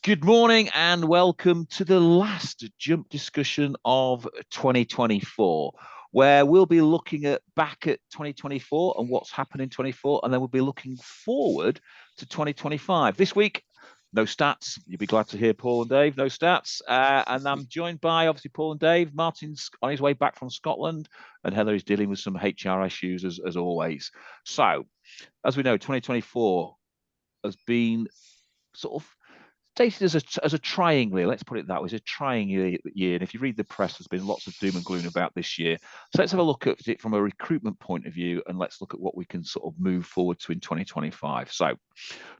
Good morning and welcome to the last jump discussion of 2024, where we'll be looking back at 2024 and what's happened in 24, and then we'll be looking forward to 2025. This week, no stats. You'll be glad to hear Paul and Dave, no stats. And I'm joined by, obviously, Paul and Dave. Martin's on his way back from Scotland, and Heather is dealing with some HR issues as always. So, as we know, 2024 has been sort of stated as a trying year. Let's put it that way. It's a trying year. And if you read the press, there's been lots of doom and gloom about this year. So let's have a look at it from a recruitment point of view, and let's look at what we can sort of move forward to in 2025. So,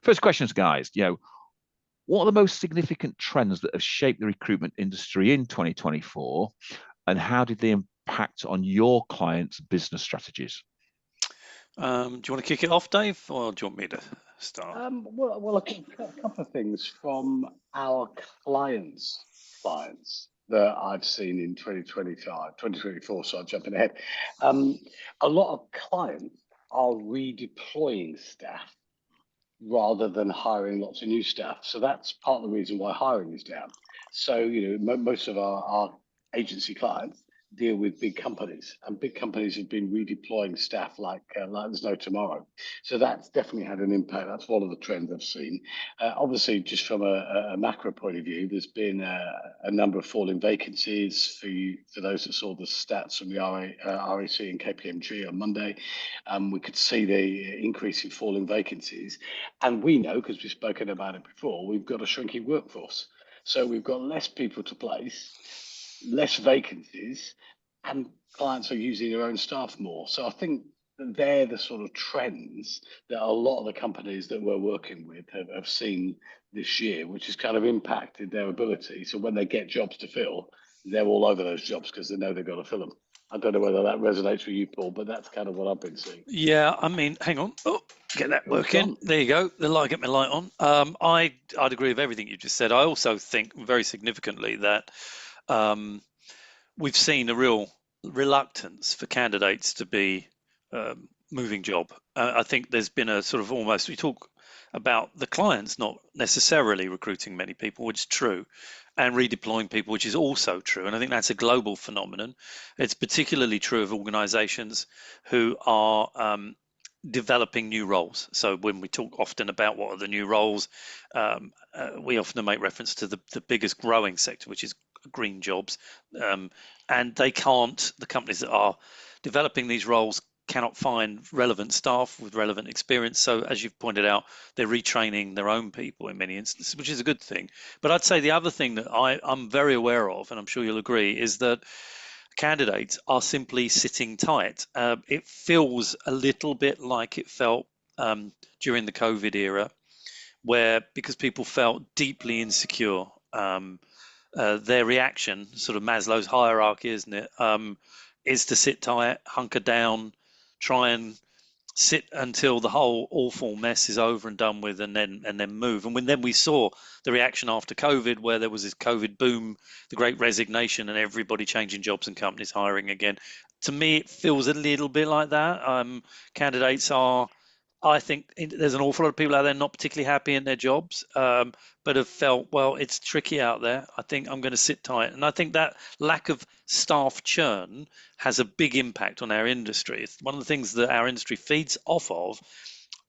first questions, guys. What are the most significant trends that have shaped the recruitment industry in 2024, and how did they impact on your clients' business strategies? Do you want to kick it off, Dave, or do you want me to start? Well, a couple of things from our clients' that I've seen in 2024, so I'm jumping ahead. A lot of clients are redeploying staff rather than hiring lots of new staff. So that's part of the reason why hiring is down. So, most of our agency clients deal with big companies, and big companies have been redeploying staff like there's no tomorrow. So that's definitely had an impact. That's one of the trends I've seen. Obviously, just from a macro point of view, there's been a number of falling vacancies for those that saw the stats from the RAC and KPMG on Monday. We could see the increase in falling vacancies, and we know, because we've spoken about it before, we've got a shrinking workforce. So we've got less people to place, less vacancies, and clients are using their own staff more. So I think that they're the sort of trends that a lot of the companies that we're working with have seen this year, which has kind of impacted their ability. So when they get jobs to fill, they're all over those jobs because they know they've got to fill them. I don't know whether that resonates with you, Paul, but that's kind of what I've been seeing. Yeah, I mean, hang on. Oh, get that working. There you go. Get my light on. I'd agree with everything you just said. I also think very significantly that we've seen a real reluctance for candidates to be moving job. I think there's been a sort of almost, we talk about the clients not necessarily recruiting many people, which is true, and redeploying people, which is also true. And I think that's a global phenomenon. It's particularly true of organizations who are developing new roles. So when we talk often about what are the new roles, we often make reference to the biggest growing sector, which is green jobs. And the companies that are developing these roles cannot find relevant staff with relevant experience. So as you've pointed out, they're retraining their own people in many instances, which is a good thing. But I'd say the other thing that I'm very aware of, and I'm sure you'll agree, is that candidates are simply sitting tight. It feels a little bit like it felt during the COVID era, where because people felt deeply insecure, their reaction, sort of Maslow's hierarchy, isn't it, is to sit tight, hunker down, try and sit until the whole awful mess is over and done with, and then move. And then we saw the reaction after COVID, where there was this COVID boom, the great resignation, and everybody changing jobs and companies hiring again. To me, it feels a little bit like that. Candidates are, I think there's an awful lot of people out there not particularly happy in their jobs, but have felt, well, it's tricky out there. I think I'm going to sit tight. And I think that lack of staff churn has a big impact on our industry. It's one of the things that our industry feeds off of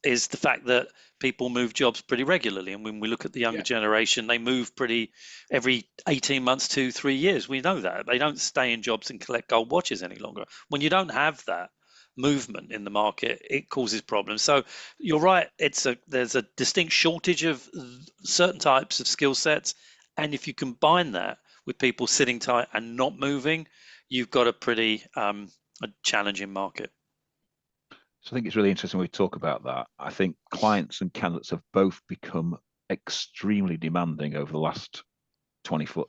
is the fact that people move jobs pretty regularly. And when we look at the younger generation, they move pretty every 18 months to 3 years. We know that. They don't stay in jobs and collect gold watches any longer. When you don't have that movement in the market, it causes problems. So you're right, there's a distinct shortage of certain types of skill sets, and if you combine that with people sitting tight and not moving, you've got a pretty a challenging market. So I think it's really interesting when we talk about that. I think clients and candidates have both become extremely demanding over the last 24,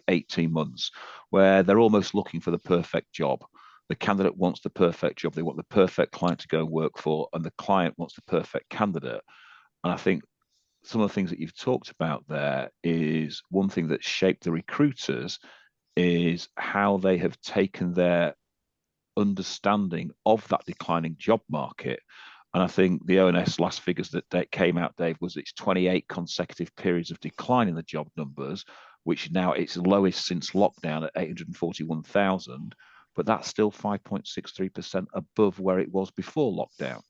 18 months, where they're almost looking for the perfect job. The candidate wants the perfect job. They want the perfect client to go and work for, and the client wants the perfect candidate. And I think some of the things that you've talked about there is one thing that shaped the recruiters is how they have taken their understanding of that declining job market And I think the ONS last figures that came out, Dave, was it's 28 consecutive periods of decline in the job numbers, which now it's the lowest since lockdown at 841,000, but that's still 5.63% above where it was before lockdown.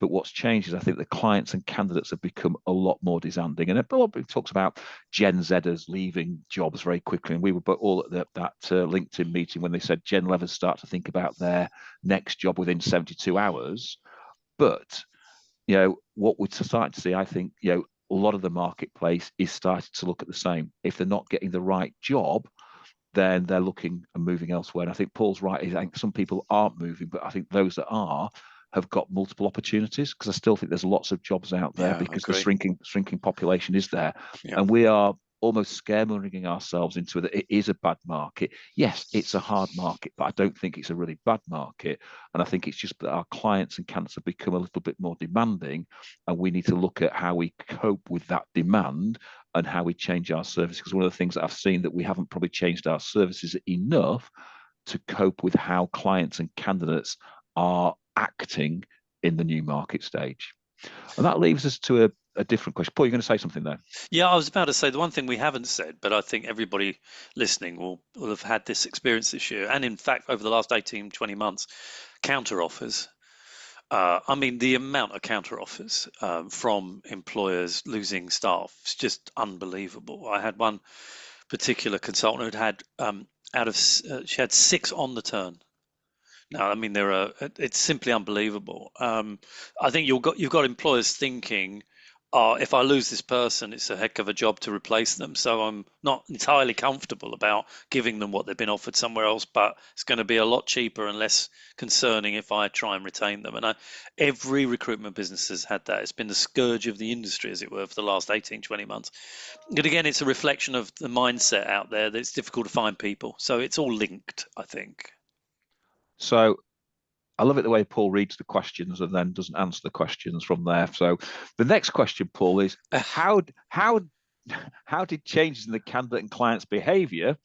But what's changed is I think the clients and candidates have become a lot more demanding. And a lot of it talks about Gen Zers leaving jobs very quickly. And we were all at that LinkedIn meeting when they said Gen Levers start to think about their next job within 72 hours. But, what we're starting to see, I think, a lot of the marketplace is starting to look at the same. If they're not getting the right job, then they're looking and moving elsewhere. And I think Paul's right. I think some people aren't moving, but I think those that are have got multiple opportunities, because I still think there's lots of jobs out there because the shrinking population is there. Yeah. And we are almost scaremongering ourselves into that it is a bad market. Yes, it's a hard market, but I don't think it's a really bad market. And I think it's just that our clients and candidates have become a little bit more demanding, and we need to look at how we cope with that demand and how we change our services. Because one of the things that I've seen that we haven't probably changed our services enough to cope with how clients and candidates are acting in the new market stage. And that leaves us to a different question. Paul, you're going to say something there? Yeah, I was about to say the one thing we haven't said, but I think everybody listening will have had this experience this year. And in fact, over the last 18, 20 months, counter offers. I mean, the amount of counter offers from employers losing staff is just unbelievable. I had one particular consultant who had she had 6 on the turn. No, I mean it's simply unbelievable. I think you've got employers thinking, if I lose this person, it's a heck of a job to replace them. So I'm not entirely comfortable about giving them what they've been offered somewhere else, but it's going to be a lot cheaper and less concerning if I try and retain them. And every recruitment business has had that. It's been the scourge of the industry, as it were, for the last 18, 20 months. But again, it's a reflection of the mindset out there that it's difficult to find people. So it's all linked, I think. So I love it the way Paul reads the questions and then doesn't answer the questions from there. So the next question, Paul, is how did changes in the candidate and client's behaviour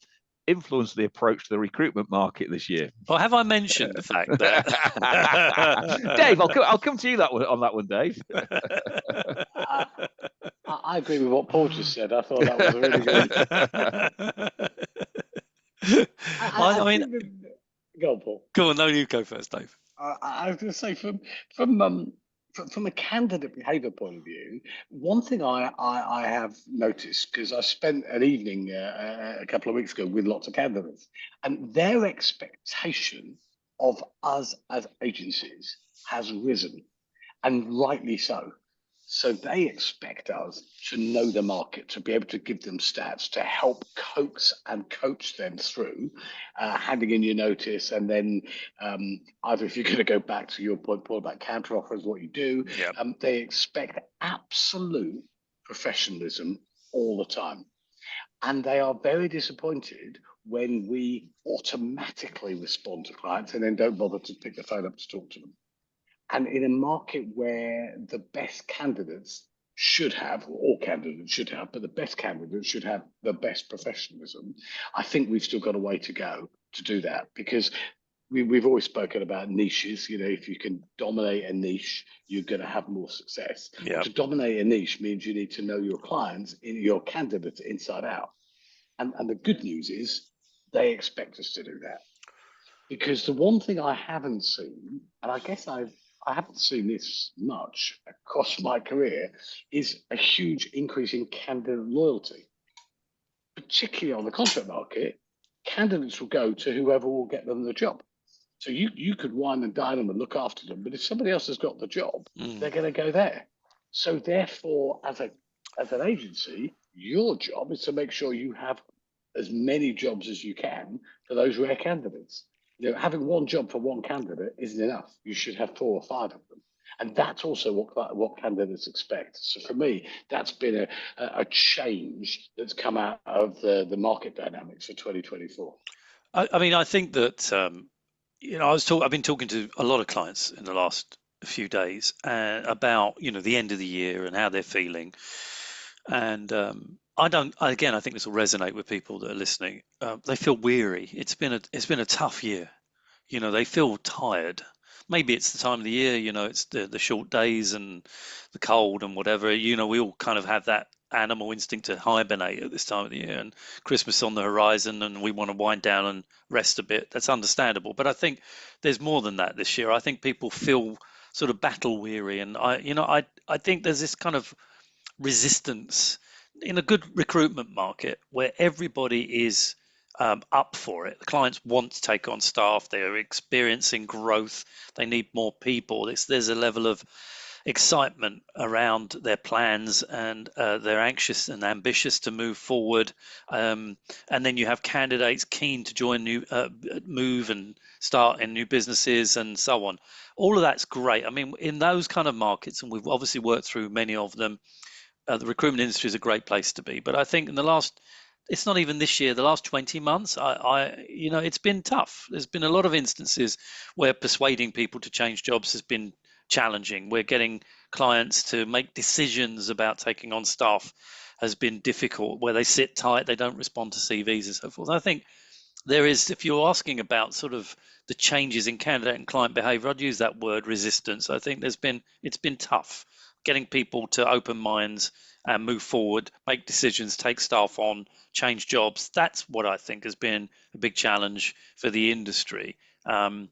influence the approach to the recruitment market this year? Well, have I mentioned the fact that Dave, I'll come to you on that one, Dave. I agree with what Paul just said. I thought that was really good. I mean, go on, Paul. Go on, no, you go first, Dave. I was going to say, from a candidate behaviour point of view, one thing I have noticed, because I spent an evening a couple of weeks ago with lots of candidates, and their expectation of us as agencies has risen, and rightly so. So they expect us to know the market, to be able to give them stats, to help coax and coach them through handing in your notice. And then either, if you're going to go back to your point, Paul, about counter offers, what you do, they expect absolute professionalism all the time. And they are very disappointed when we automatically respond to clients and then don't bother to pick the phone up to talk to them. And in a market where the best candidates should have, or all candidates should have, but the best candidates should have the best professionalism, I think we've still got a way to go to do that, because we've always spoken about niches. If you can dominate a niche, you're going to have more success. Yep. To dominate a niche means you need to know your clients, your candidates inside out. And the good news is they expect us to do that. Because the one thing I haven't seen, and I guess I haven't seen this much across my career, is a huge increase in candidate loyalty. Particularly on the contract market, candidates will go to whoever will get them the job. So you could wine and dine them and look after them, but if somebody else has got the job, they're going to go there. So therefore, as an agency, your job is to make sure you have as many jobs as you can for those rare candidates. Having one job for one candidate isn't enough. You should have 4 or 5 of them. And that's also what candidates expect. So for me, that's been a change that's come out of the market dynamics for 2024. I mean, I think that, I've been talking to a lot of clients in the last few days about, the end of the year and how they're feeling. And I think this will resonate with people that are listening. They feel weary. It's been a tough year. They feel tired. maybe it's the time of the year, it's the short days and the cold and whatever. We all kind of have that animal instinct to hibernate at this time of the year, and Christmas on the horizon, and we want to wind down and rest a bit. That's understandable. But I think there's more than that this year. I think people feel sort of battle weary, and I think there's this kind of resistance in a good recruitment market where everybody is up for it. The clients want to take on staff. They're experiencing growth. They need more people. There's a level of excitement around their plans, and they're anxious and ambitious to move forward. And then you have candidates keen to join move and start in new businesses and so on. All of that's great. I mean, in those kind of markets, and we've obviously worked through many of them, the recruitment industry is a great place to be. But I think in the last, it's not even this year, the last 20 months, it's been tough. There's been a lot of instances where persuading people to change jobs has been challenging. We're getting clients to make decisions about taking on staff has been difficult, where they sit tight, they don't respond to CVs and so forth. I think there is, if you're asking about sort of the changes in candidate and client behavior, I'd use that word resistance. I think it's been tough getting people to open minds and move forward, make decisions, take staff on, change jobs. That's what I think has been a big challenge for the industry. And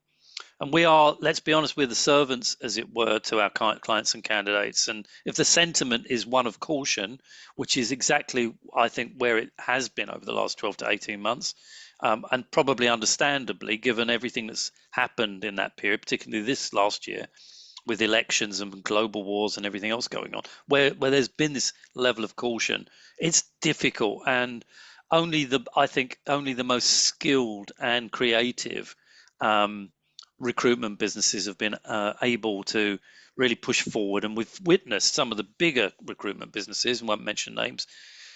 we are, let's be honest, we're the servants, as it were, to our clients and candidates. And if the sentiment is one of caution, which is exactly, I think, where it has been over the last 12 to 18 months, and probably understandably, given everything that's happened in that period, particularly this last year, with elections and global wars and everything else going on, where there's been this level of caution, it's difficult. And I think only the most skilled and creative recruitment businesses have been able to really push forward. And we've witnessed some of the bigger recruitment businesses, and won't mention names,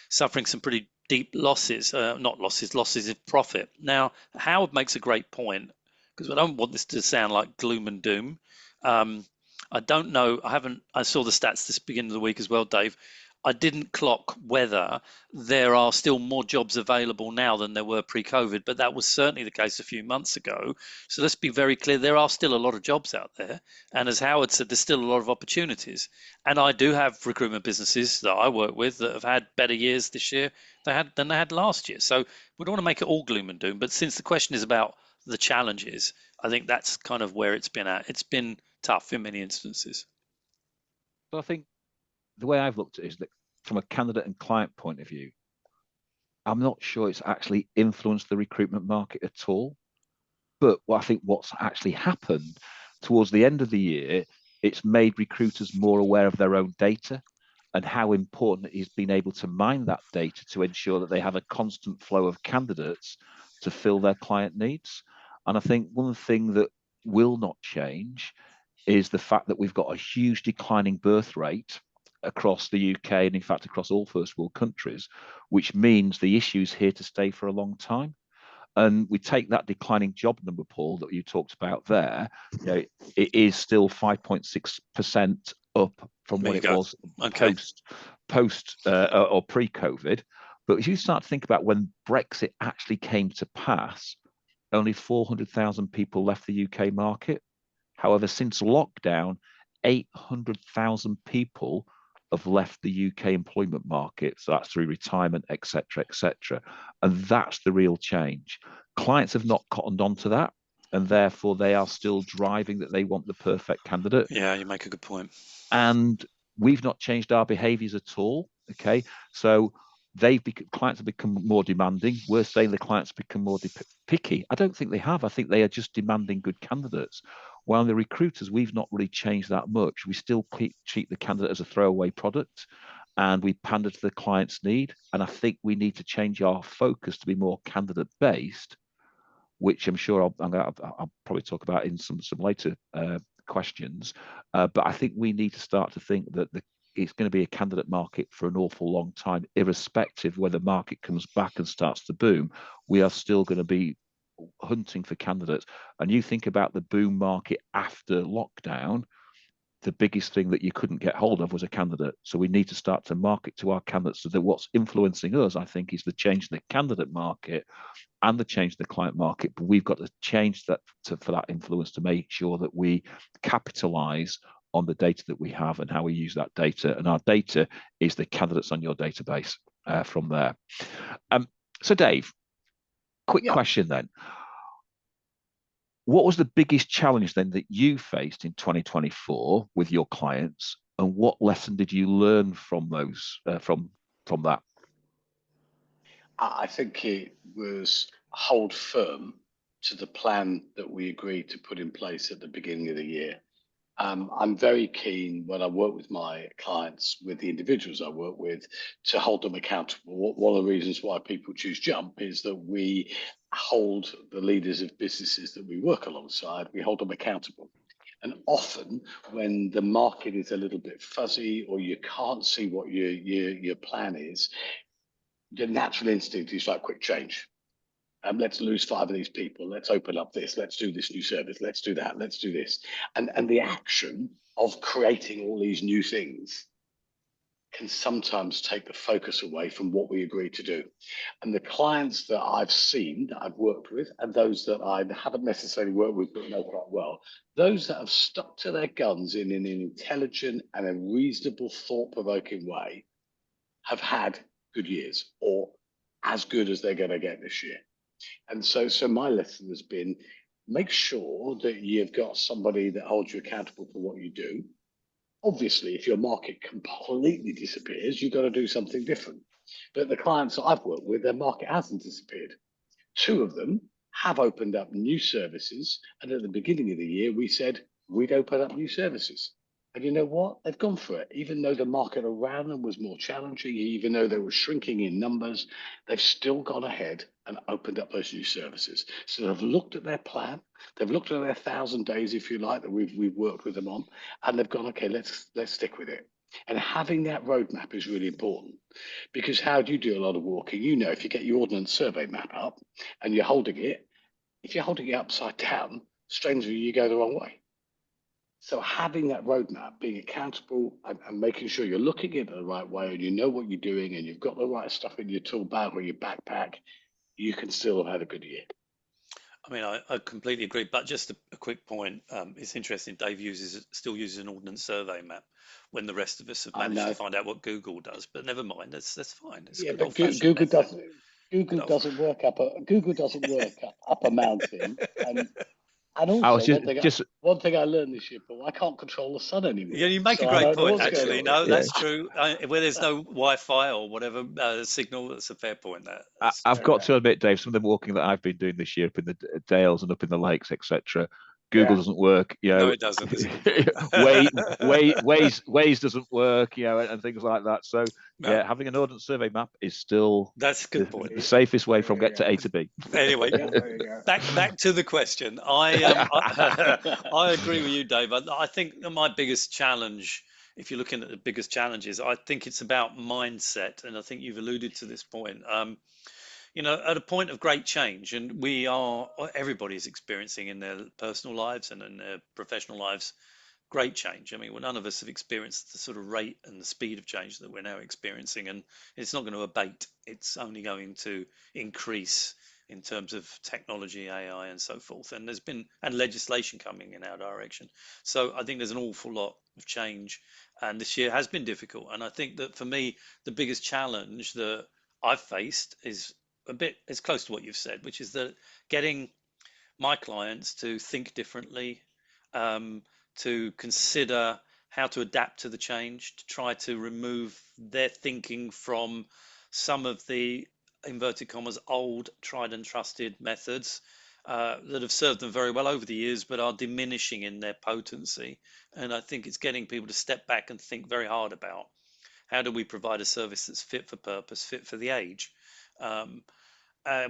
suffering some pretty deep losses, losses of profit. Now, Howard makes a great point, because I don't want this to sound like gloom and doom. I don't know. I saw the stats this beginning of the week as well, Dave. I didn't clock whether there are still more jobs available now than there were pre-COVID, but that was certainly the case a few months ago. So let's be very clear, there are still a lot of jobs out there. And as Howard said, there's still a lot of opportunities. And I do have recruitment businesses that I work with that have had better years this year than they had last year. So we don't want to make it all gloom and doom, but since the question is about the challenges, I think that's kind of where it's been at. It's been tough in many instances. So I think the way I've looked at it is that from a candidate and client point of view, I'm not sure it's actually influenced the recruitment market at all. But I think what's actually happened towards the end of the year, it's made recruiters more aware of their own data and how important it is being able to mine that data to ensure that they have a constant flow of candidates to fill their client needs. And I think one thing that will not change is the fact that we've got a huge declining birth rate across the UK and in fact across all first world countries, which means the issue is here to stay for a long time. And we take that declining job number, Paul, that you talked about there, it is still 5.6% up from what it was post or pre-COVID. But if you start to think about when Brexit actually came to pass, only 400,000 people left the UK market. However, since lockdown, 800,000 people have left the UK employment market. So that's through retirement, et cetera, and that's the real change. Clients have not cottoned on to that, and therefore they are still driving that they want the perfect candidate. Yeah, you make a good point. And we've not changed our behaviors at all. Okay, so clients have become more demanding. We're saying the clients have become more picky. I don't think they have. I think they are just demanding good candidates. While the recruiters, we've not really changed that much. We still treat the candidate as a throwaway product, and we pander to the client's need. And I think we need to change our focus to be more candidate-based, which I'm sure I'll probably talk about in some later questions. But I think we need to start to think that it's going to be a candidate market for an awful long time, irrespective whether the market comes back and starts to boom. We are still going to be hunting for candidates. And you think about the boom market after lockdown, the biggest thing that you couldn't get hold of was a candidate. So we need to start to market to our candidates, so that what's influencing us, I think, is the change in the candidate market and the change in the client market. But we've got to change that for that influence, to make sure that we capitalize on the data that we have and how we use that data. And our data is the candidates on your database from there. So Dave, quick question then. What was the biggest challenge then that you faced in 2024 with your clients, and what lesson did you learn from those from that? I think it was hold firm to the plan that we agreed to put in place at the beginning of the year. I'm very keen when I work with my clients, with the individuals I work with, to hold them accountable. One of the reasons why people choose Jump is that we hold the leaders of businesses that we work alongside, we hold them accountable. And often when the market is a little bit fuzzy or you can't see what your plan is, your natural instinct is like quick change. Let's lose 5 of these people. Let's open up this. Let's do this new service. Let's do that. Let's do this. And the action of creating all these new things can sometimes take the focus away from what we agreed to do. And the clients that I've seen, that I've worked with, and those that I haven't necessarily worked with but know quite well, those that have stuck to their guns in an intelligent and a reasonable, thought-provoking way have had good years, or as good as they're going to get this year. And so my lesson has been, make sure that you've got somebody that holds you accountable for what you do. Obviously, if your market completely disappears, you've got to do something different. But the clients that I've worked with, their market hasn't disappeared. 2 of them have opened up new services. And at the beginning of the year, we said we'd open up new services. And you know what? They've gone for it. Even though the market around them was more challenging, even though they were shrinking in numbers, they've still gone ahead and opened up those new services. So they've looked at their plan. They've looked at their 1,000 days, if you like, that we've worked with them on, and they've gone, okay, let's stick with it. And having that roadmap is really important, because how do you do a lot of walking? You know, if you get your ordnance survey map up and you're holding it, if you're holding it upside down, strangely, you go the wrong way. So having that roadmap, being accountable and making sure you're looking at it the right way and you know what you're doing and you've got the right stuff in your tool bag or your backpack, you can still have had a good year. I mean, I completely agree. But just a quick point. It's interesting. Dave still uses an ordnance survey map when the rest of us have managed to find out what Google does. But never mind. That's fine. It's Yeah, good but old-fashioned Google method. doesn't. Google doesn't work up a mountain. And I was also, just one thing I learned this year, Paul, I can't control the sun anymore. Yeah, you make So a I great don't know point, what's going actually. on. No, yeah. that's true. Where there's no Wi-Fi or whatever signal, that's a fair point. That's I've true. got to admit, Dave, some of the walking that I've been doing this year up in the Dales and up in the lakes, etc. Google Yeah. doesn't work, No, it doesn't. That's a good point. Waze doesn't work, and things like that. So No, having an ordnance survey map is still that's a good point. the safest way from There get to A to B. Anyway, you go. There you go. back to the question. I agree with you, Dave. I think that my biggest challenge, if you're looking at the biggest challenges, I think it's about mindset, and I think you've alluded to this point. At a point of great change, and everybody's experiencing in their personal lives and in their professional lives great change. I mean, none of us have experienced the sort of rate and the speed of change that we're now experiencing, and it's not going to abate. It's only going to increase in terms of technology, AI, and so forth. And there's been legislation coming in our direction. So I think there's an awful lot of change, and this year has been difficult. And I think that for me, the biggest challenge that I've faced is a bit as close to what you've said, which is that getting my clients to think differently, to consider how to adapt to the change, to try to remove their thinking from some of the inverted commas old tried and trusted methods that have served them very well over the years, but are diminishing in their potency. And I think it's getting people to step back and think very hard about how do we provide a service that's fit for purpose, fit for the age.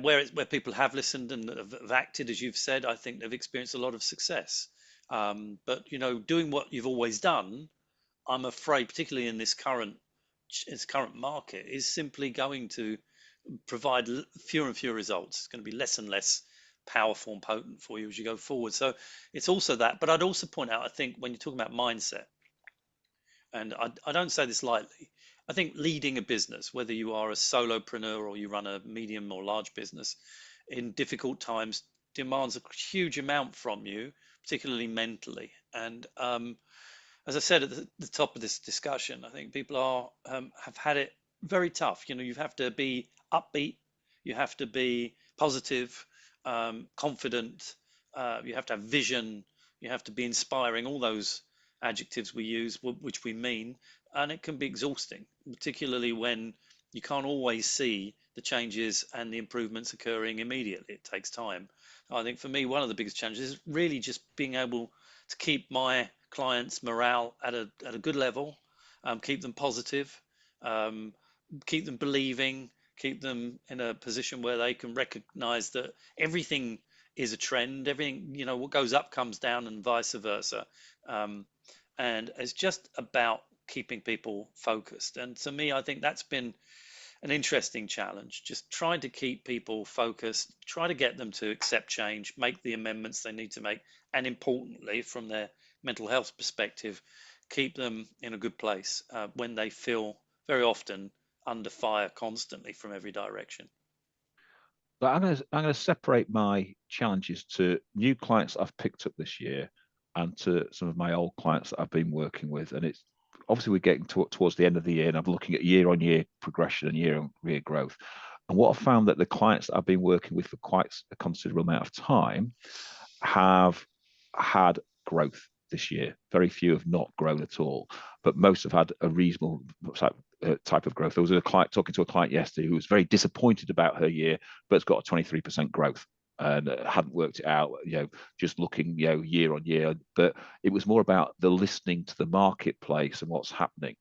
Where people have listened and have acted, as you've said, I think they've experienced a lot of success. But doing what you've always done, I'm afraid, particularly in this current market, is simply going to provide fewer and fewer results. It's going to be less and less powerful and potent for you as you go forward. So it's also that. But I'd also point out, I think, when you're talking about mindset, and I don't say this lightly. I think leading a business, whether you are a solopreneur or you run a medium or large business, in difficult times demands a huge amount from you, particularly mentally. And as I said at the top of this discussion, I think people are have had it very tough. You know, you have to be upbeat, you have to be positive, confident, you have to have vision, you have to be inspiring. All those adjectives we use, which we mean, and it can be exhausting, particularly when you can't always see the changes and the improvements occurring immediately. It takes time. I think for me, one of the biggest challenges is really just being able to keep my clients' morale at a good level, keep them positive, um, keep them believing, keep them in a position where they can recognize that everything is a trend. Everything, you know, what goes up comes down, and vice versa. Um, and it's just about keeping people focused. And to me, I think that's been an interesting challenge, just trying to keep people focused, try to get them to accept change, make the amendments they need to make, and importantly, from their mental health perspective, keep them in a good place when they feel very often under fire constantly from every direction. But I'm going to separate my challenges to new clients I've picked up this year and to some of my old clients that I've been working with. And it's obviously we're getting towards the end of the year, and I'm looking at year-on-year progression and year-on-year growth. And what I've found that the clients that I've been working with for quite a considerable amount of time have had growth this year. Very few have not grown at all, but most have had a reasonable type of growth. There was a client talking to a client yesterday who was very disappointed about her year, but has got a 23% growth and hadn't worked it out, just looking, year on year. But it was more about the listening to the marketplace and what's happening.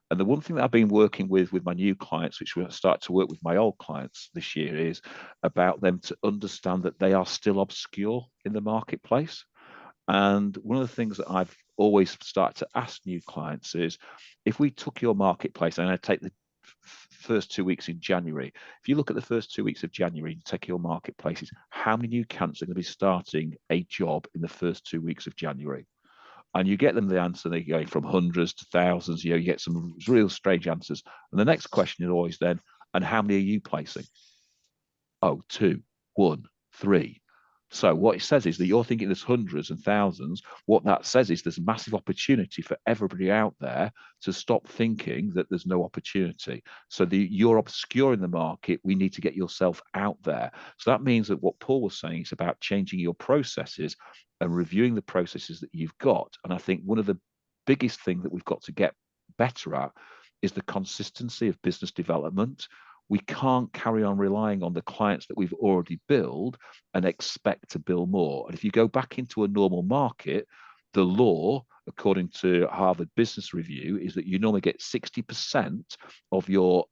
And the one thing that I've been working with my new clients, which we'll start to work with my old clients this year, is about them to understand that they are still obscure in the marketplace. And one of the things that I've always started to ask new clients is, if we took your marketplace, and I take the first 2 weeks in January, if you look at the first 2 weeks of January and take your marketplaces, how many new candidates are going to be starting a job in the first 2 weeks of January? And you get them the answer, they're going from hundreds to thousands, you get some real strange answers. And the next question is always then, and how many are you placing? Oh, 2, 1, 3. So what it says is that you're thinking there's hundreds and thousands. What that says is there's massive opportunity for everybody out there to stop thinking that there's no opportunity. So you're obscure in the market. We need to get yourself out there. So that means that what Paul was saying is about changing your processes and reviewing the processes that you've got. And I think one of the biggest thing that we've got to get better at is the consistency of business development. We can't carry on relying on the clients that we've already built and expect to build more. And if you go back into a normal market, the law, according to Harvard Business Review, is that you normally get 60% of your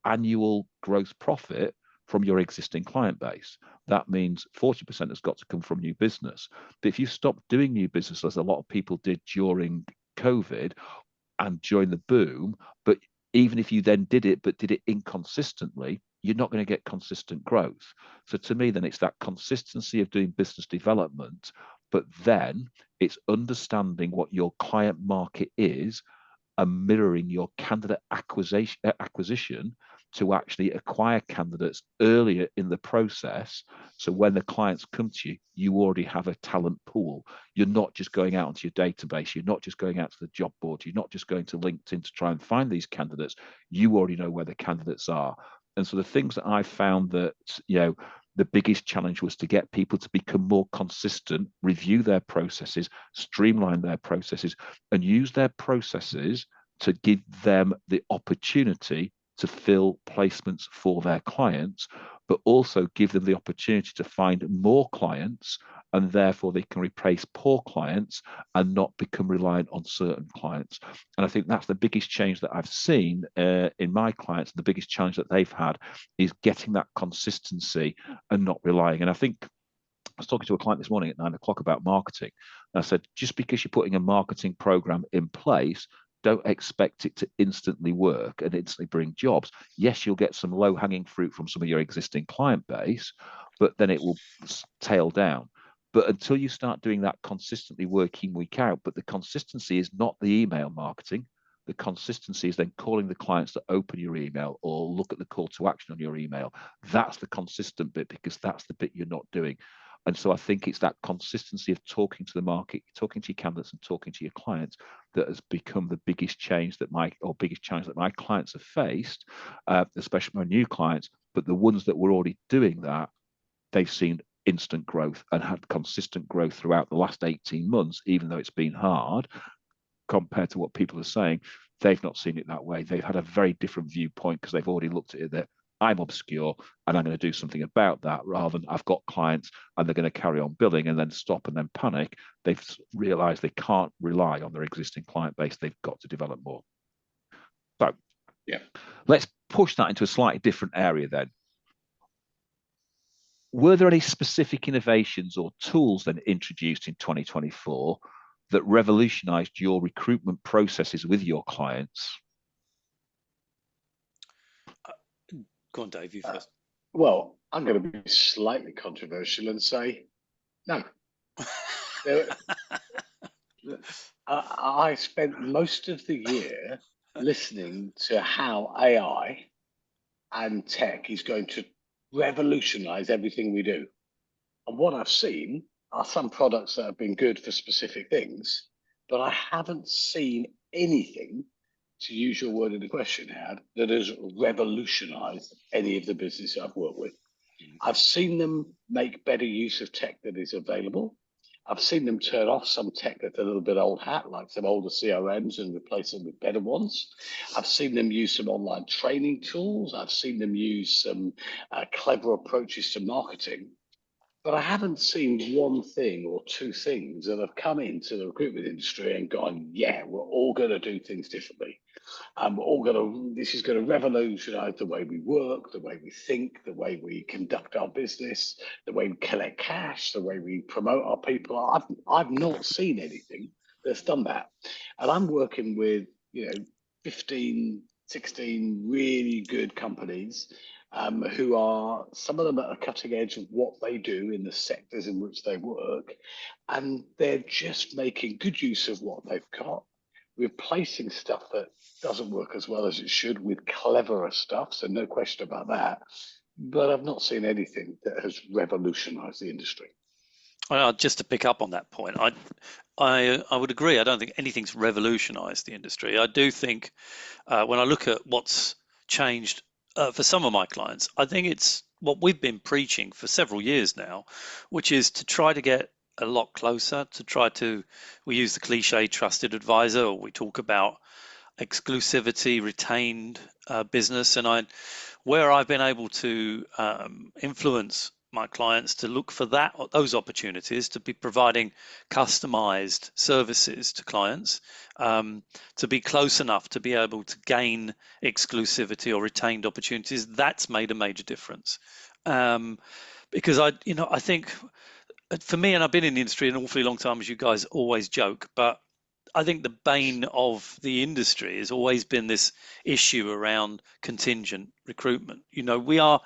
annual gross profit from your existing client base. That means 40% has got to come from new business. But if you stop doing new business, as a lot of people did during COVID and during the boom, but even if you then did it, but did it inconsistently, you're not going to get consistent growth. So to me, then it's that consistency of doing business development, but then it's understanding what your client market is and mirroring your candidate acquisition to actually acquire candidates earlier in the process. So when the clients come to you, you already have a talent pool. You're not just going out into your database. You're not just going out to the job board. You're not just going to LinkedIn to try and find these candidates. You already know where the candidates are. And so the things that I found that, the biggest challenge was to get people to become more consistent, review their processes, streamline their processes, and use their processes to give them the opportunity to fill placements for their clients, but also give them the opportunity to find more clients, and therefore they can replace poor clients and not become reliant on certain clients. And I think that's the biggest change that I've seen in my clients. The biggest challenge that they've had is getting that consistency and not relying. And I think I was talking to a client this morning at 9 o'clock about marketing. And I said, just because you're putting a marketing program in place, don't expect it to instantly work and instantly bring jobs. Yes, you'll get some low-hanging fruit from some of your existing client base, but then it will tail down. But until you start doing that consistently, week in, week out, but the consistency is not the email marketing. The consistency is then calling the clients to open your email or look at the call to action on your email. That's the consistent bit, because that's the bit you're not doing. And so I think it's that consistency of talking to the market, talking to your candidates and talking to your clients that has become the biggest challenge that my clients have faced, especially my new clients. But the ones that were already doing that, they've seen instant growth and had consistent growth throughout the last 18 months, even though it's been hard compared to what people are saying. They've not seen it that way. They've had a very different viewpoint because they've already looked at it that I'm obscure and I'm going to do something about that, rather than I've got clients and they're going to carry on billing and then stop and then panic. They've realized they can't rely on their existing client base. They've got to develop more. So yeah, let's push that into a slightly different area then. Were there any specific innovations or tools then introduced in 2024 that revolutionized your recruitment processes with your clients? Go on, Dave, you first. Well, I'm going to be slightly controversial and say no. I spent most of the year listening to how AI and tech is going to revolutionize everything we do. And what I've seen are some products that have been good for specific things, but I haven't seen anything, to use your word in the question, Howard, that has revolutionized any of the business I've worked with. I've seen them make better use of tech that is available. I've seen them turn off some tech that's a little bit old hat, like some older CRMs, and replace them with better ones. I've seen them use some online training tools. I've seen them use some clever approaches to marketing. But I haven't seen one thing or two things that have come into the recruitment industry and gone, yeah, we're all going to do things differently. This is going to revolutionize the way we work, the way we think, the way we conduct our business, the way we collect cash, the way we promote our people. I've not seen anything that's done that. And I'm working with, 15, 16 really good companies who are, some of them at the cutting edge of what they do in the sectors in which they work. And they're just making good use of what they've got, replacing stuff that doesn't work as well as it should with cleverer stuff. So no question about that. But I've not seen anything that has revolutionized the industry. Just to pick up on that point, I would agree. I don't think anything's revolutionized the industry. I do think when I look at what's changed for some of my clients, I think it's what we've been preaching for several years now, which is to try to get a lot closer, we use the cliche trusted advisor, or we talk about exclusivity, retained business. And where I've been able to influence my clients to look for those opportunities to be providing customized services to clients, to be close enough to be able to gain exclusivity or retained opportunities, that's made a major difference. Because I think for me, and I've been in the industry an awfully long time, as you guys always joke, but I think the bane of the industry has always been this issue around contingent recruitment. We are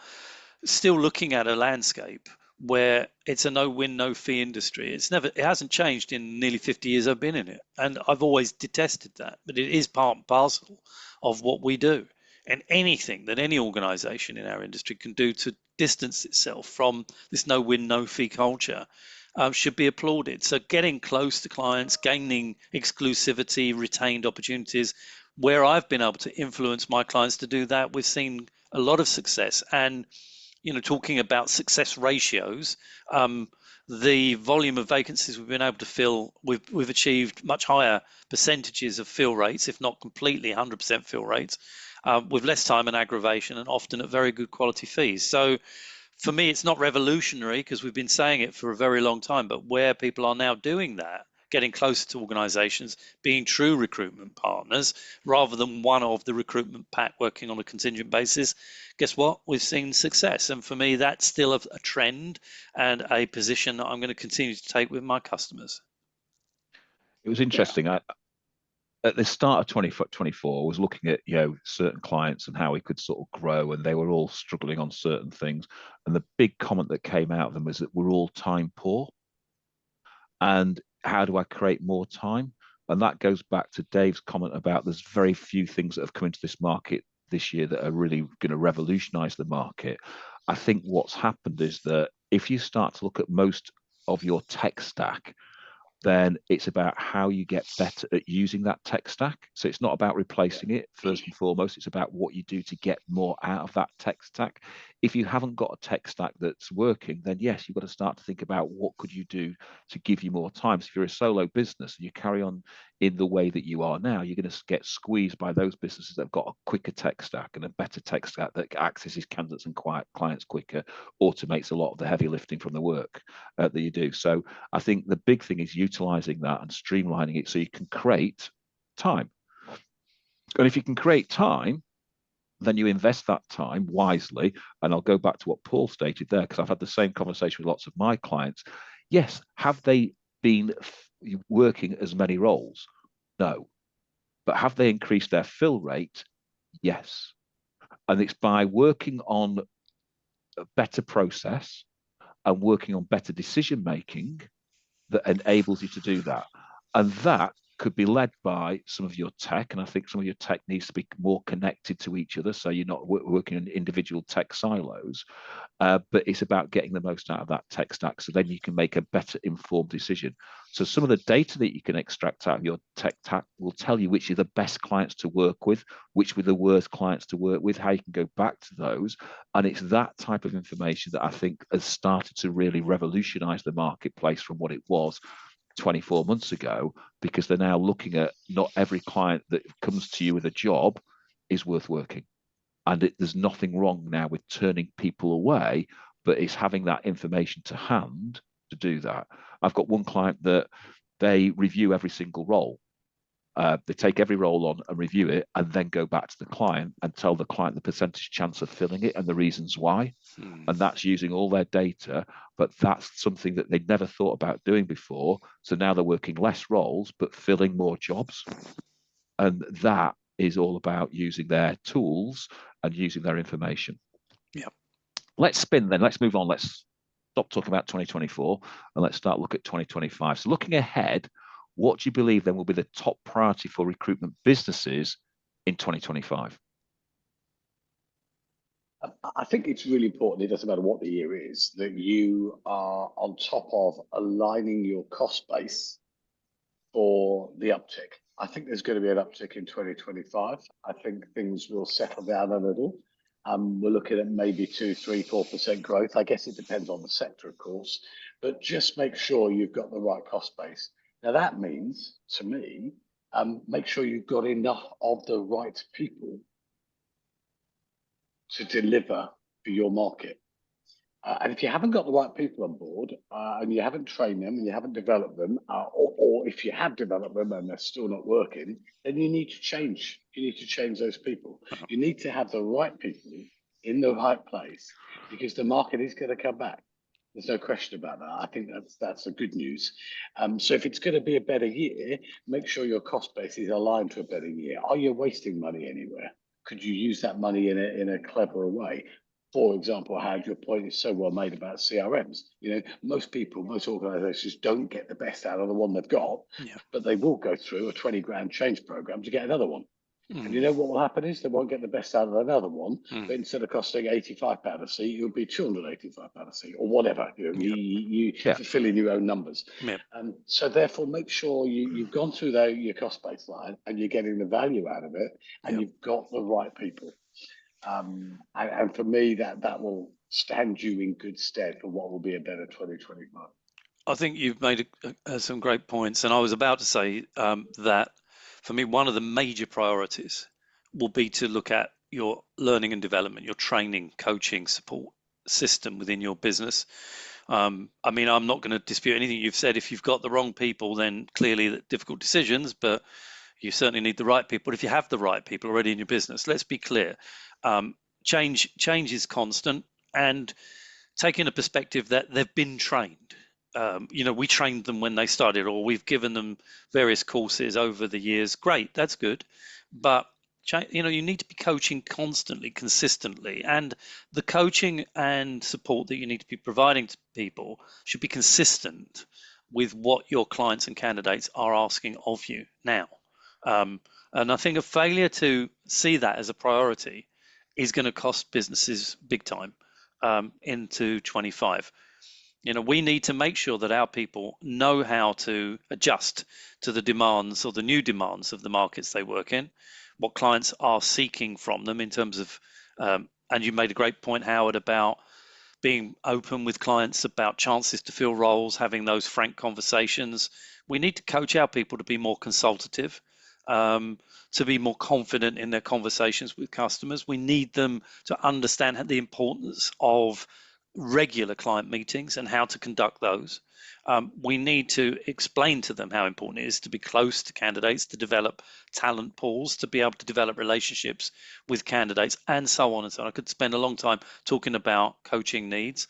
still looking at a landscape where it's a no-win, no-fee industry. It hasn't changed in nearly 50 years I've been in it, and I've always detested that. But it is part and parcel of what we do, and anything that any organisation in our industry can do to distance itself from this no-win, no-fee culture should be applauded. So getting close to clients, gaining exclusivity, retained opportunities, where I've been able to influence my clients to do that, we've seen a lot of success. And talking about success ratios, the volume of vacancies we've been able to fill, we've achieved much higher percentages of fill rates, if not completely 100% fill rates, with less time and aggravation, and often at very good quality fees. So for me, it's not revolutionary because we've been saying it for a very long time, but where people are now doing that, getting closer to organizations, being true recruitment partners rather than one of the recruitment pack working on a contingent basis, guess what? We've seen success. And for me, that's still a trend and a position that I'm going to continue to take with my customers. It was interesting. At the start of 2024, I was looking at certain clients and how we could sort of grow, and they were all struggling on certain things. And the big comment that came out of them was that we're all time poor. And how do I create more time? And that goes back to Dave's comment about there's very few things that have come into this market this year that are really going to revolutionize the market. I think what's happened is that if you start to look at most of your tech stack, then it's about how you get better at using that tech stack. So it's not about replacing it first and foremost. It's about what you do to get more out of that tech stack. If you haven't got a tech stack that's working, then yes, you've got to start to think about what could you do to give you more time. So if you're a solo business and you carry on in the way that you are now, you're going to get squeezed by those businesses that have got a quicker tech stack and a better tech stack that accesses candidates and clients quicker, automates a lot of the heavy lifting from the work that you do. So I think the big thing is utilizing that and streamlining it so you can create time. And if you can create time, then you invest that time wisely. And I'll go back to what Paul stated there, because I've had the same conversation with lots of my clients. Yes, have they been working as many roles? No. But have they increased their fill rate? Yes. And it's by working on a better process and working on better decision making that enables you to do that. And that could be led by some of your tech. And I think some of your tech needs to be more connected to each other. So you're not working in individual tech silos, but it's about getting the most out of that tech stack. So then you can make a better informed decision. So some of the data that you can extract out of your tech stack will tell you which are the best clients to work with, which were the worst clients to work with, how you can go back to those. And it's that type of information that I think has started to really revolutionize the marketplace from what it was 24 months ago, because they're now looking at not every client that comes to you with a job is worth working. And there's nothing wrong now with turning people away, but it's having that information to hand to do that. I've got one client that they review every single role. They take every role on and review it, and then go back to the client and tell the client the percentage chance of filling it and the reasons why. And that's using all their data, but that's something that they'd never thought about doing before. So now they're working less roles, but filling more jobs. And that is all about using their tools and using their information. Yeah. Let's spin then. Let's move on. Let's stop talking about 2024 and let's start look at 2025. So looking ahead, what do you believe then will be the top priority for recruitment businesses in 2025? I think it's really important, it doesn't matter what the year is, that you are on top of aligning your cost base for the uptick. I think there's going to be an uptick in 2025. I think things will settle down a little. We're looking at maybe 2, 3, 4% growth. I guess it depends on the sector, of course, but just make sure you've got the right cost base. Now, that means, to me, make sure you've got enough of the right people to deliver for your market. And if you haven't got the right people on board and you haven't trained them and you haven't developed them, or if you have developed them and they're still not working, then you need to change. You need to change those people. You need to have the right people in the right place because the market is going to come back. There's no question about that. I think that's the good news. So if it's going to be a better year, make sure your cost base is aligned to a better year. Are you wasting money anywhere? Could you use that money in a cleverer way? For example, how your point is so well made about CRMs. You know, most people, most organizations don't get the best out of the one they've got, but they will go through a 20 grand change program to get another one. And you know what will happen is they won't get the best out of another one, but instead of costing £85 a seat, it'll be £285 a seat or whatever. You know, you fill in your own numbers. So therefore, make sure you've gone through your cost baseline and you're getting the value out of it, and you've got the right people. And for me, that will stand you in good stead for what will be a better 2025. I think you've made some great points, and I was about to say that for me, one of the major priorities will be to look at your learning and development, your training, coaching, support system within your business. I mean, I'm not going to dispute anything you've said. If you've got the wrong people, then clearly difficult decisions, but you certainly need the right people. But if you have the right people already in your business, let's be clear. Change is constant, and taking a perspective that they've been trained. We trained them when they started, or we've given them various courses over the years. Great, that's good, but you need to be coaching constantly, consistently, and the coaching and support that you need to be providing to people should be consistent. with what your clients and candidates are asking of you now. And I think a failure to see that as a priority is going to cost businesses big time into 25. We need to make sure that our people know how to adjust to the demands or the new demands of the markets they work in, what clients are seeking from them in terms of, and you made a great point, Howard, about being open with clients about chances to fill roles, having those frank conversations. We need to coach our people to be more consultative, to be more confident in their conversations with customers. We need them to understand the importance of regular client meetings and how to conduct those. We need to explain to them how important it is to be close to candidates, to develop talent pools, to be able to develop relationships with candidates, and so on and so on. I could spend a long time talking about coaching needs.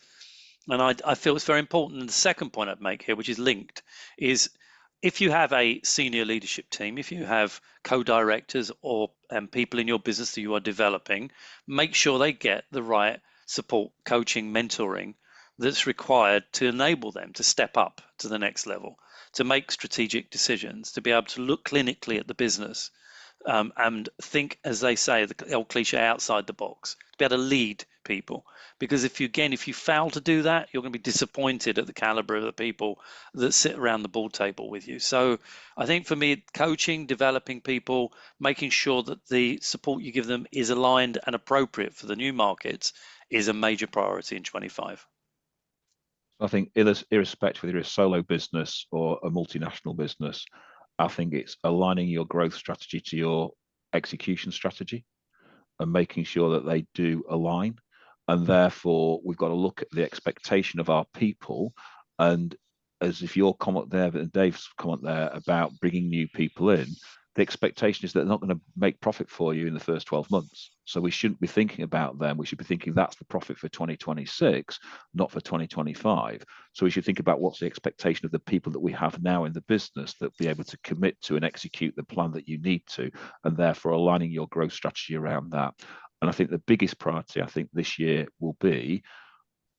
And I feel it's very important. And the second point I'd make here, which is linked, is if you have a senior leadership team, if you have co-directors or people in your business that you are developing, make sure they get the right support, coaching, mentoring that's required to enable them to step up to the next level, to make strategic decisions, to be able to look clinically at the business and think, as they say, the old cliche, outside the box, to be able to lead people. Because if you fail to do that, you're going to be disappointed at the caliber of the people that sit around the board table with you. So I think for me, coaching, developing people, making sure that the support you give them is aligned and appropriate for the new markets is a major priority in 25. I think irrespective whether you're a solo business or a multinational business, I think it's aligning your growth strategy to your execution strategy and making sure that they do align. And therefore, we've got to look at the expectation of our people. And as if your comment there and Dave's comment there about bringing new people in, the expectation is that they're not going to make profit for you in the first 12 months. So we shouldn't be thinking about them. We should be thinking that's the profit for 2026, not for 2025. So we should think about what's the expectation of the people that we have now in the business that be able to commit to and execute the plan that you need to, and therefore aligning your growth strategy around that. And I think the biggest priority, I think, this year will be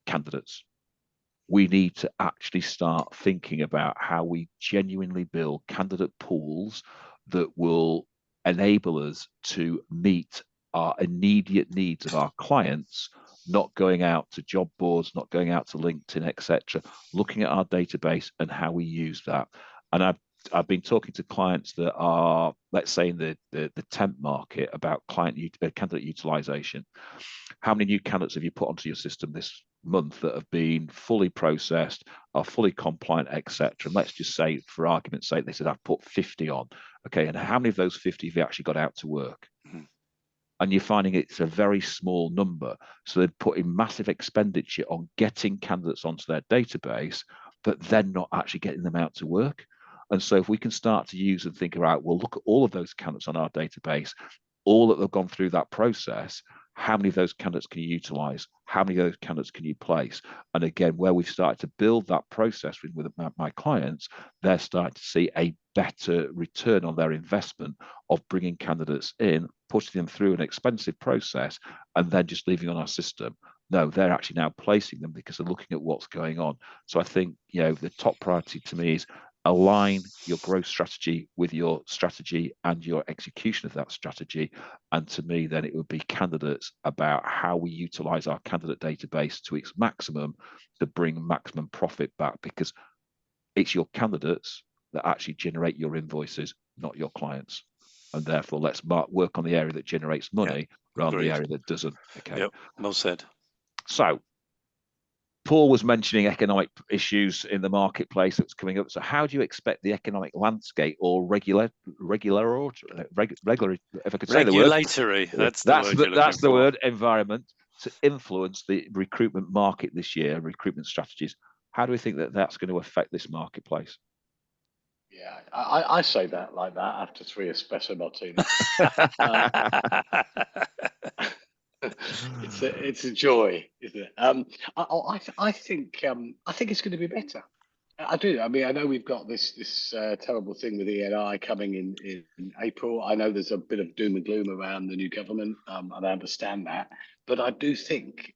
candidates. We need to actually start thinking about how we genuinely build candidate pools that will enable us to meet our immediate needs of our clients, not going out to job boards, not going out to LinkedIn, etc., looking at our database and how we use that. And I've been talking to clients that are, let's say, in the temp market about candidate utilization. How many new candidates have you put onto your system this month that have been fully processed, are fully compliant, etc.? And let's just say, for argument's sake, they said, I've put 50 on. Okay, and how many of those 50 have you actually got out to work? Mm-hmm. And you're finding it's a very small number. So they're putting massive expenditure on getting candidates onto their database, but then not actually getting them out to work. And so if we can start to use and think about, well, look at all of those candidates on our database, all that they've gone through that process, how many of those candidates can you utilize? How many of those candidates can you place? And again, where we've started to build that process with my clients, they're starting to see a better return on their investment of bringing candidates in, putting them through an expensive process, and then just leaving on our system. No, they're actually now placing them because they're looking at what's going on. So I think, the top priority to me is align your growth strategy with your strategy and your execution of that strategy. And to me, then it would be candidates, about how we utilize our candidate database to its maximum to bring maximum profit back, because it's your candidates that actually generate your invoices, not your clients. And therefore, let's work on the area that generates money rather than the area that doesn't. Okay. Yep. Well said. So Paul was mentioning economic issues in the marketplace that's coming up. So how do you expect the economic landscape or regulatory, if I could say the word, regulatory, that's the word, environment to influence the recruitment market this year, recruitment strategies? How do we think that that's going to affect this marketplace? Yeah, I say that like that after 3 espresso martinis. It's a joy, isn't it? I think it's going to be better. I do. I mean, I know we've got this terrible thing with ENI coming in April. I know there's a bit of doom and gloom around the new government, and I understand that. But I do think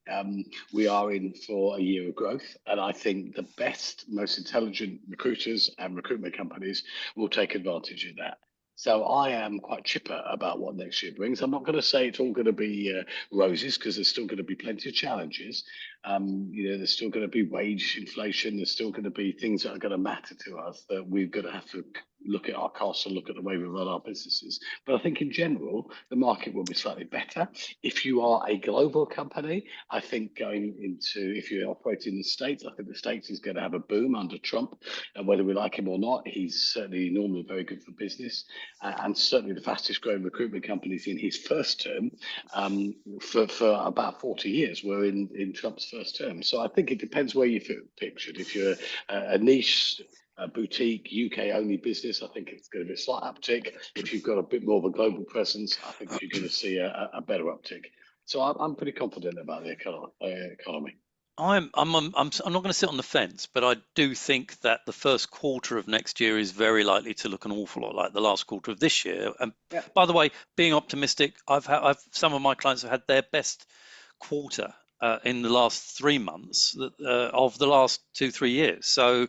we are in for a year of growth, and I think the best, most intelligent recruiters and recruitment companies will take advantage of that. So I am quite chipper about what next year brings. I'm not going to say it's all going to be roses, because there's still going to be plenty of challenges. There's still going to be wage inflation. There's still going to be things that are going to matter to us that we're going to have to look at our costs and look at the way we run our businesses. But I think in general, the market will be slightly better. If you are a global company, I think going into, if you operate in the States, I think the States is going to have a boom under Trump. And whether we like him or not, he's certainly normally very good for business, and certainly the fastest growing recruitment companies in his first term for about 40 years were in Trump's first term. So I think it depends where you feel pictured. If you're a niche, a boutique UK only business, I think it's going to be a slight uptick. If you've got a bit more of a global presence, I think you're going to see a better uptick. So I'm pretty confident about the economy. I'm not going to sit on the fence, but I do think that the first quarter of next year is very likely to look an awful lot like the last quarter of this year. And Yeah. by the way, being optimistic, I've some of my clients have had their best quarter in the last 3 months of the last 2-3 years. So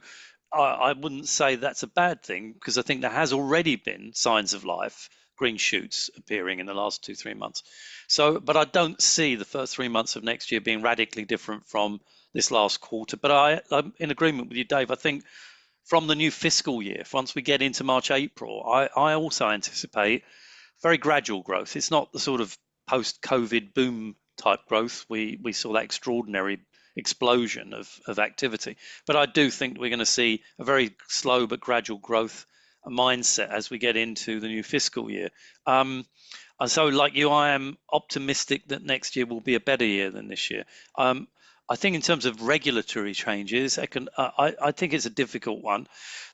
I wouldn't say that's a bad thing, because I think there has already been signs of life, green shoots appearing in the last 2-3 months. So, but I don't see the first 3 months of next year being radically different from this last quarter. But I'm in agreement with you, Dave. I think from the new fiscal year, once we get into March, April, I also anticipate very gradual growth. It's not the sort of post-COVID boom type growth. We saw that extraordinary explosion of activity. But I do think we're going to see a very slow but gradual growth mindset as we get into the new fiscal year. And so, like you, I am optimistic that next year will be a better year than this year. I think in terms of regulatory changes, I think it's a difficult one.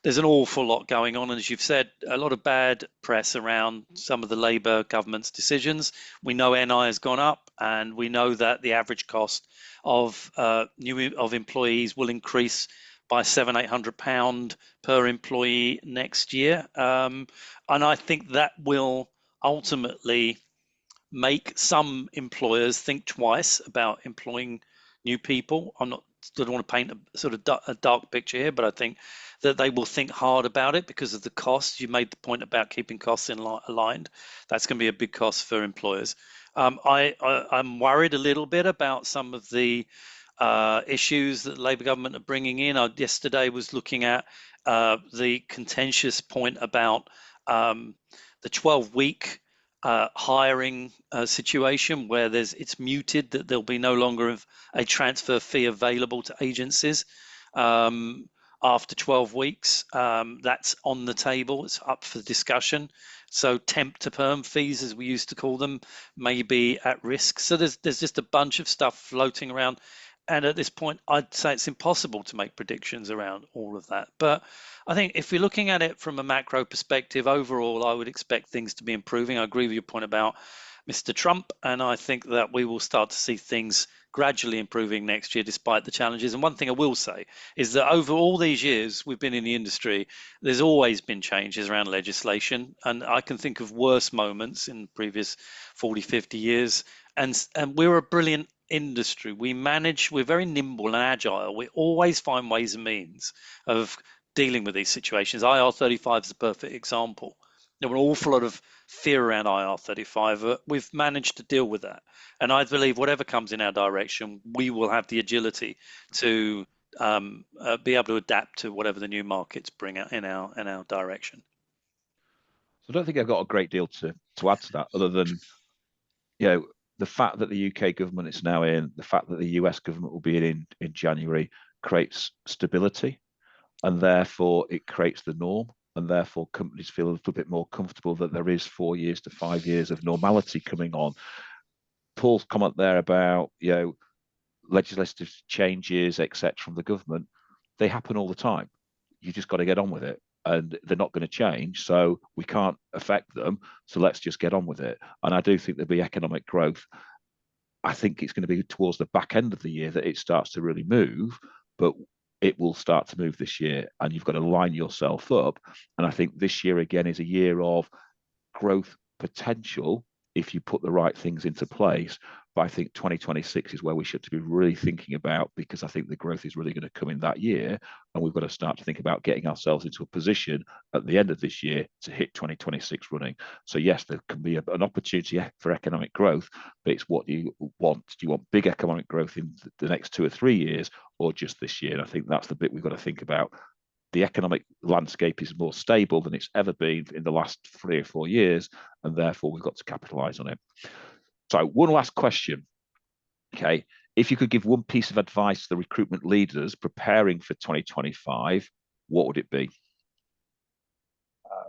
There's an awful lot going on, and as you've said, a lot of bad press around some of the Labour government's decisions. We know NI has gone up, and we know that the average cost of employees will increase by £700-800 per employee next year, and I think that will ultimately make some employers think twice about employing new people. I don't want to paint a sort of a dark picture here, but I think that they will think hard about it because of the costs. You made the point about keeping costs aligned. That's going to be a big cost for employers. I'm worried a little bit about some of the issues that the Labour government are bringing in. I yesterday was looking at the contentious point about the 12-week hiring situation, where it's muted that there'll be no longer a transfer fee available to agencies after 12 weeks. That's on the table. It's up for discussion. So temp to perm fees, as we used to call them, may be at risk. So there's just a bunch of stuff floating around. And at this point, I'd say it's impossible to make predictions around all of that. But I think if we're looking at it from a macro perspective, overall, I would expect things to be improving. I agree with your point about Mr. Trump, and I think that we will start to see things gradually improving next year despite the challenges. And one thing I will say is that over all these years we've been in the industry, there's always been changes around legislation, and I can think of worse moments in the previous 40, 50 years. And we're a brilliant industry. We're very nimble and agile. We always find ways and means of dealing with these situations. IR35 is a perfect example. There were an awful lot of fear around IR35, but we've managed to deal with that. And I believe whatever comes in our direction, we will have the agility to be able to adapt to whatever the new markets bring out in our direction. So I don't think I've got a great deal to add to that, other than, the fact that the UK government is now in, the fact that the US government will be in January, creates stability, and therefore it creates the norm, and therefore companies feel a little bit more comfortable that there is 4 years to 5 years of normality coming on. Paul's comment there about legislative changes, etc., from the government, they happen all the time. You just got to get on with it, and they're not going to change, so we can't affect them. So let's just get on with it. And I do think there'll be economic growth. I think it's going to be towards the back end of the year that it starts to really move, but it will start to move this year, and you've got to line yourself up. And I think this year again is a year of growth potential if you put the right things into place. But I think 2026 is where we should be really thinking about, because I think the growth is really going to come in that year, and we've got to start to think about getting ourselves into a position at the end of this year to hit 2026 running. So yes, there can be an opportunity for economic growth, but it's what you want. Do you want big economic growth in the next 2 or 3 years, or just this year? And I think that's the bit we've got to think about. The economic landscape is more stable than it's ever been in the last 3 or 4 years, and therefore we've got to capitalize on it. So one last question. Okay, if you could give one piece of advice to the recruitment leaders preparing for 2025, what would it be?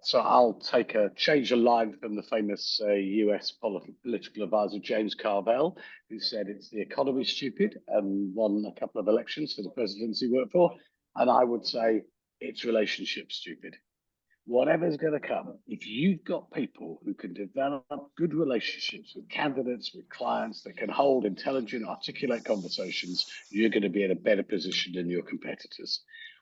So I'll take a change of line from the famous US political advisor James Carville, who said it's the economy stupid and won a couple of elections for the presidency he worked for. And I would say it's relationship stupid. Whatever's going to come, if you've got people who can develop good relationships with candidates, with clients, that can hold intelligent, articulate conversations, you're going to be in a better position than your competitors.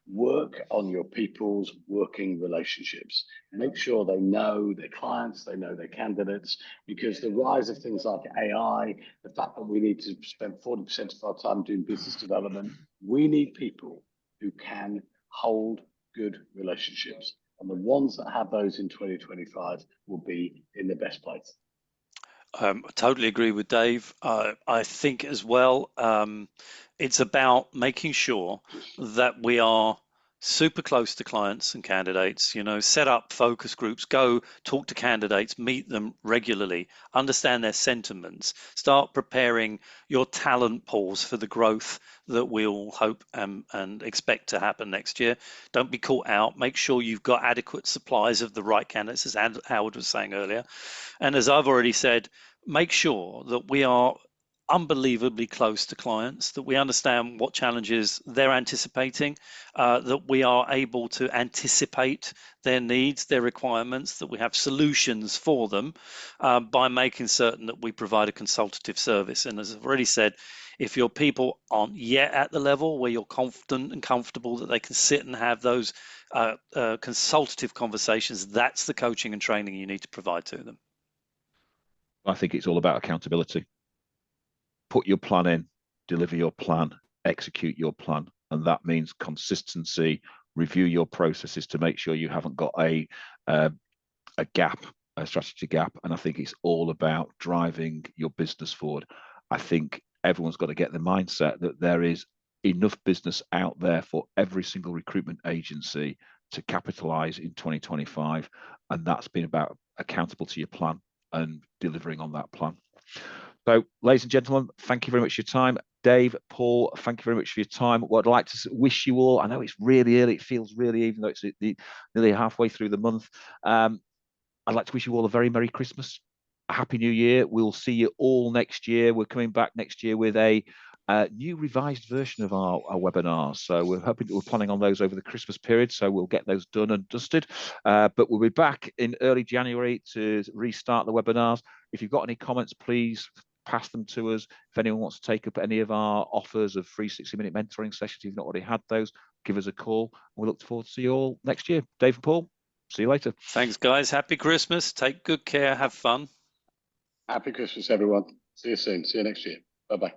Work on your people's working relationships. Make sure they know their clients, they know their candidates, because the rise of things like AI, the fact that we need to spend 40% of our time doing business development, we need people who can hold good relationships. And the ones that have those in 2025 will be in the best place. I totally agree with Dave. I think as well, it's about making sure that we are super close to clients and candidates, set up focus groups, go talk to candidates, meet them regularly, understand their sentiments, start preparing your talent pools for the growth that we all hope and expect to happen next year. Don't be caught out. Make sure you've got adequate supplies of the right candidates, as Howard was saying earlier. And as I've already said, make sure that we are unbelievably close to clients, that we understand what challenges they're anticipating, that we are able to anticipate their needs, their requirements, that we have solutions for them by making certain that we provide a consultative service. And as I've already said, if your people aren't yet at the level where you're confident and comfortable that they can sit and have those consultative conversations, that's the coaching and training you need to provide to them. I think it's all about accountability. Put your plan in, deliver your plan, execute your plan. And that means consistency, review your processes to make sure you haven't got a gap, a strategy gap. And I think it's all about driving your business forward. I think everyone's got to get the mindset that there is enough business out there for every single recruitment agency to capitalize in 2025. And that's been about accountable to your plan and delivering on that plan. So, ladies and gentlemen, thank you very much for your time. Dave, Paul, thank you very much for your time. What I'd like to wish you all, I know it's really early, it feels really, even though it's nearly halfway through the month, I'd like to wish you all a very Merry Christmas, a Happy New Year. We'll see you all next year. We're coming back next year with a new revised version of our webinars. So we're planning on those over the Christmas period. So we'll get those done and dusted. But we'll be back in early January to restart the webinars. If you've got any comments, please pass them to us. If anyone wants to take up any of our offers of free 60-minute mentoring sessions, if you've not already had those, give us a call. We look forward to see you all next year. Dave and Paul, see you later. Thanks, guys. Happy Christmas. Take good care. Have fun. Happy Christmas, everyone. See you soon. See you next year. Bye-bye.